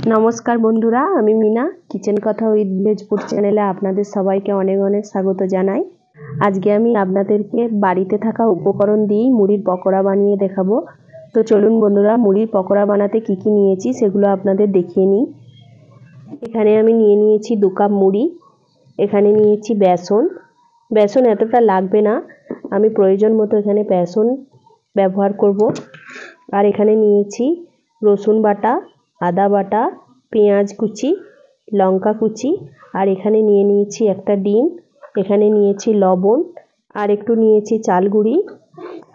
নমস্কার বন্ধুরা, আমি মিনা কিচেন কথা উইথ ভিলেজ ফুড চ্যানেলে আপনাদের সবাইকে অনেক অনেক স্বাগত জানাই। আজকে আমি আপনাদেরকে বাড়িতে থাকা উপকরণ দিয়েই মুড়ির পকোড়া বানিয়ে দেখাবো। তো চলুন বন্ধুরা, মুড়ির পকোড়া বানাতে কি কি নিয়েছি সেগুলো আপনাদের দেখিয়ে নিই। এখানে আমি নিয়ে নিয়েছি 2 কাপ মুড়ি। এখানে নিয়েছি বেসন। বেসন এতটা লাগবে না, আমি প্রয়োজন মতো এখানে বেসন ব্যবহার করব। আর এখানে নিয়েছি রসুন বাটা, আদা বাটা, পেঁয়াজ কুচি, লঙ্কা কুচি, আর এখানে নিয়ে নিয়েছি একটা ডিম। এখানে নিয়েছি লবণ, আর একটু নিয়েছি চাল গুঁড়ি।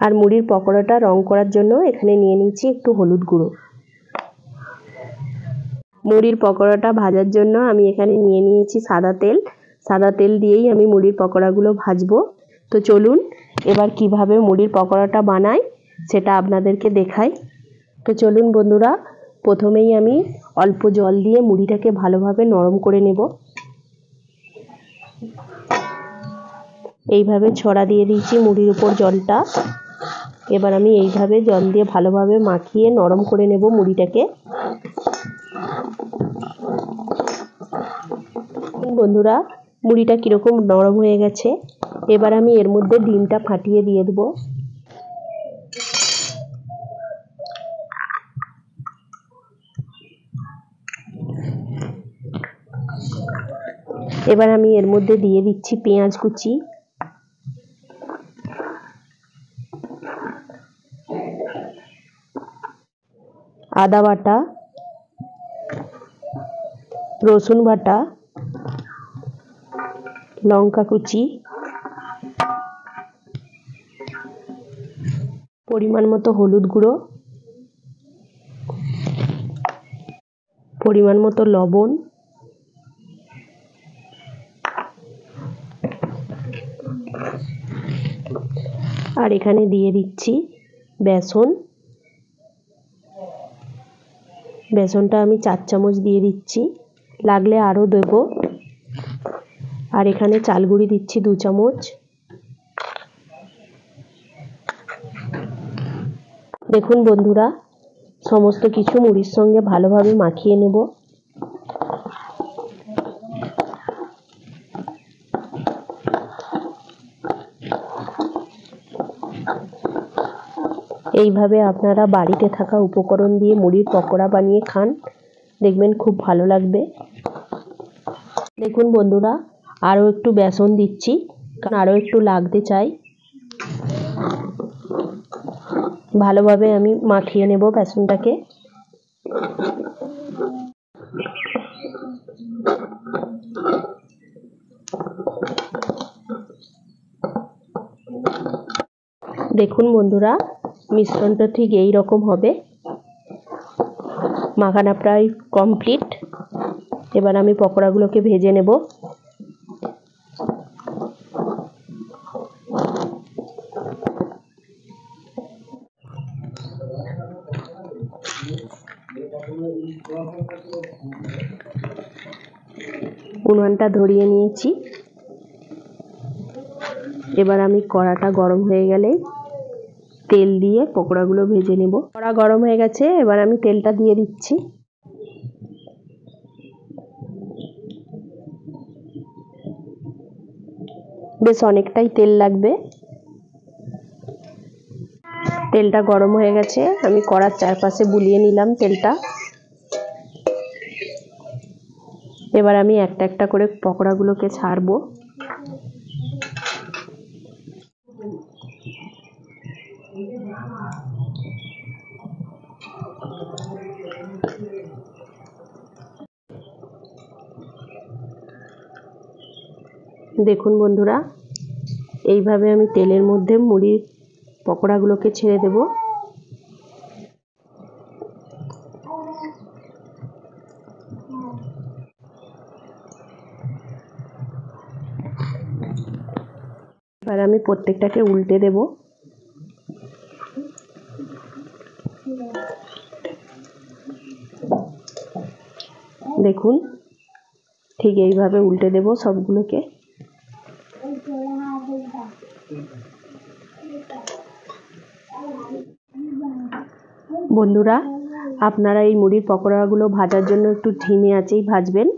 আর মুড়ির পকোড়াটা রং করার জন্য এখানে নিয়ে নিয়েছি একটু হলুদ গুঁড়ো। মুড়ির পকোড়াটা ভাজার জন্য আমি এখানে নিয়ে নিয়েছি সাদা তেল। সাদা তেল দিয়েই আমি মুড়ির পকোড়াগুলো ভাজবো। তো চলুন এবার কিভাবে মুড়ির পকোড়াটা বানাই সেটা আপনাদেরকে দেখাই। তো চলুন বন্ধুরা, প্রথমেই আমি অল্প জল দিয়ে মুড়িটাকে ভালোভাবে নরম করে নেব। এইভাবে ছড়া দিয়ে দিয়েছি মুড়ির উপর জলটা। এবার আমি এইভাবে জল দিয়ে ভালোভাবে মাখিয়ে নরম করে নেব মুড়িটাকে। বন্ধুরা, মুড়িটা কীরকম নরম হয়ে গেছে। এবার আমি এর মধ্যে ডিমটা ফাটিয়ে দিয়ে দেবো। এবার আমি এর মধ্যে দিয়ে দিচ্ছি পেঁয়াজ কুচি, আদা বাটা, রসুন বাটা, লঙ্কা কুচি, পরিমাণ মতো হলুদ গুঁড়ো, পরিমাণ মতো লবণ, আর এখানে দিয়ে দিচ্ছি বেসন। বেসনটা আমি 4 চামচ দিয়ে দিচ্ছি, লাগলে আরও দেব। আর এখানে চাল গুঁড়ি দিচ্ছি 2 চামচ। দেখুন বন্ধুরা, সমস্ত কিছু মুড়ির সঙ্গে ভালোভাবে মাখিয়ে নেব। এইভাবে আপনারা বাড়িতে থাকা উপকরণ দিয়ে মুড়ির পকোড়া বানিয়ে খান, দেখবেন খুব ভালো লাগবে। দেখুন বন্ধুরা, আরও একটু বেসন দিচ্ছি, কারণ আরও একটু লাগতে চাই। ভালোভাবে আমি মাখিয়ে নেব বেসনটাকে। দেখুন বন্ধুরা, মিশ্রণটা ঠিক এই রকম হবে। মাখানা প্রায় কমপ্লিট। এবার আমি পকোড়াগুলোকে ভেজে নেব। উনুনটা ধরিয়ে নিয়েছি। এবার আমি কড়াটা গরম হয়ে গেলে তেল দিয়ে পকোড়াগুলো ভেজে নেব। কড়া গরম হয়ে গেছে, এবার আমি তেলটা দিয়ে দিচ্ছি। বেশ অনেকটাই তেল লাগবে। তেলটা গরম হয়ে গেছে, আমি কড়ার চারপাশে বুলিয়ে নিলাম তেলটা। এবার আমি একটা একটা করে পকোড়াগুলোকে ছাড়বো। দেখুন বন্ধুরা, এইভাবে আমি তেলের মধ্যে মুড়ির পকোড়াগুলোকে ছেড়ে দেব। এবার আমি প্রত্যেকটাকে উল্টে দেব। দেখুন, ঠিক এইভাবে উল্টে দেব সবগুলোকে। বন্ধুরা, আপনারা এই মুড়ির পকোড়াগুলো ভাজার জন্য একটু ধিমে আঁচেই ভাজবেন,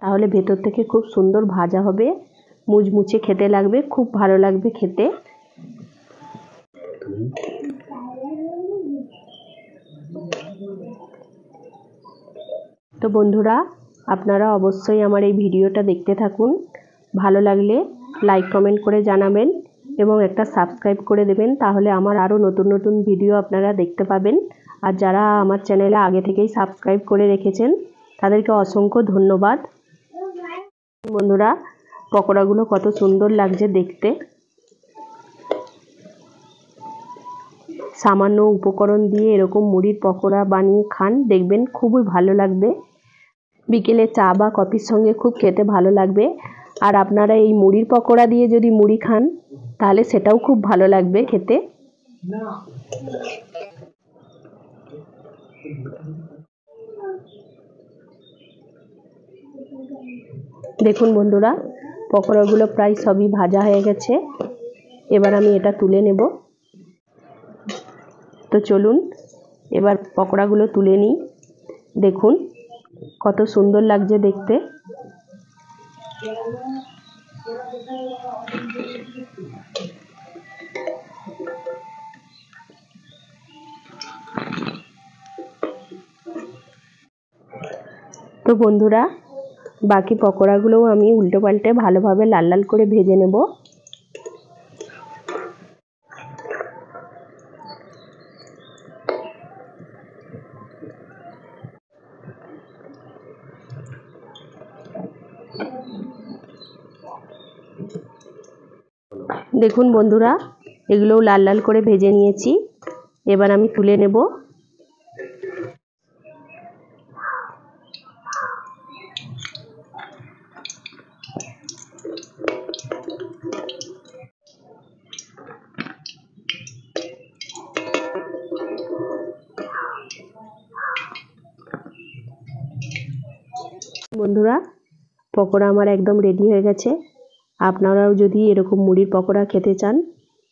তাহলে ভেতর থেকে খুব সুন্দর ভাজা হবে, মুচমুচে খেতে লাগবে, খুব ভালো লাগবে খেতে। তো বন্ধুরা, আপনারা অবশ্যই আমার এই ভিডিওটা দেখতে থাকুন। ভালো লাগলে লাইক কমেন্ট করে জানাবেন এবং একটা সাবস্ক্রাইব করে দেবেন, তাহলে আমার আরও নতুন নতুন ভিডিও আপনারা দেখতে পাবেন। আর যারা আমার চ্যানেলে আগে থেকেই সাবস্ক্রাইব করে রেখেছেন তাদেরকে অসংখ্য ধন্যবাদ। বন্ধুরা, পকোড়াগুলো কত সুন্দর লাগছে দেখতে। সামান্য উপকরণ দিয়ে এরকম মুড়ির পকোড়া বানিয়ে খান, দেখবেন খুবই ভালো লাগবে। বিকেলে চা বা কফির সঙ্গে খুব খেতে ভালো লাগবে। আর আপনারা এই মুড়ির পকোড়া দিয়ে যদি মুড়ি খান তাহলে সেটাও খুব ভালো লাগবে খেতে। দেখুন বন্ধুরা, পকোড়াগুলো প্রায় সবই ভাজা হয়ে গেছে। এবার আমি এটা তুলে নেব। তো চলুন এবার পকোড়াগুলো তুলে নিই। দেখুন কত সুন্দর লাগছে দেখতে। তো বন্ধুরা, বাকি পকোড়াগুলোও আমি উল্টো পাল্টে ভালোভাবে লাল লাল করে ভেজে নেব। দেখুন বন্ধুরা, এগুলোও লাল লাল করে ভেজে নিয়েছি। এবার আমি তুলে নেব। বন্ধুরা, পকোড়া আমার একদম রেডি হয়ে গেছে। আপনারাও যদি এরকম মুড়ির পকোড়া খেতে চান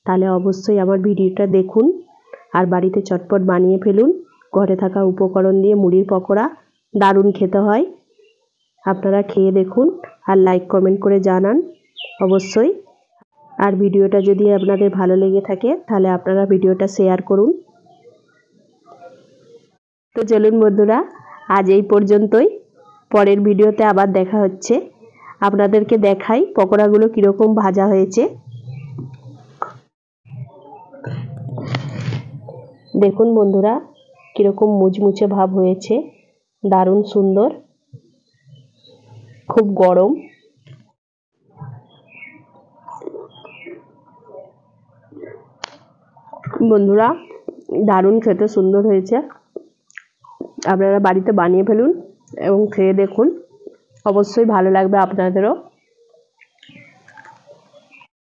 তাহলে অবশ্যই আমার ভিডিওটা দেখুন আর বাড়িতে চটপট বানিয়ে ফেলুন। ঘরে থাকা উপকরণ দিয়ে মুড়ির পকোড়া দারুণ খেতে হয়। আপনারা খেয়ে দেখুন আর লাইক কমেন্ট করে জানান অবশ্যই। আর ভিডিওটা যদি আপনাদের ভালো লেগে থাকে তাহলে আপনারা ভিডিওটা শেয়ার করুন। তো চলুন বন্ধুরা, আজ এই পর্যন্তই। পরের ভিডিওতে আবার দেখা হচ্ছে। আপনাদেরকে দেখাই পকোড়াগুলো কীরকম ভাজা হয়েছে। দেখুন বন্ধুরা, কীরকম মুচমুচে ভাব হয়েছে, দারুণ সুন্দর, খুব গরম। বন্ধুরা, দারুণ খেতে সুন্দর হয়েছে। আপনারা বাড়িতে বানিয়ে ফেলুন এবং খেয়ে দেখুন, অবশ্যই ভালো লাগবে আপনাদেরও।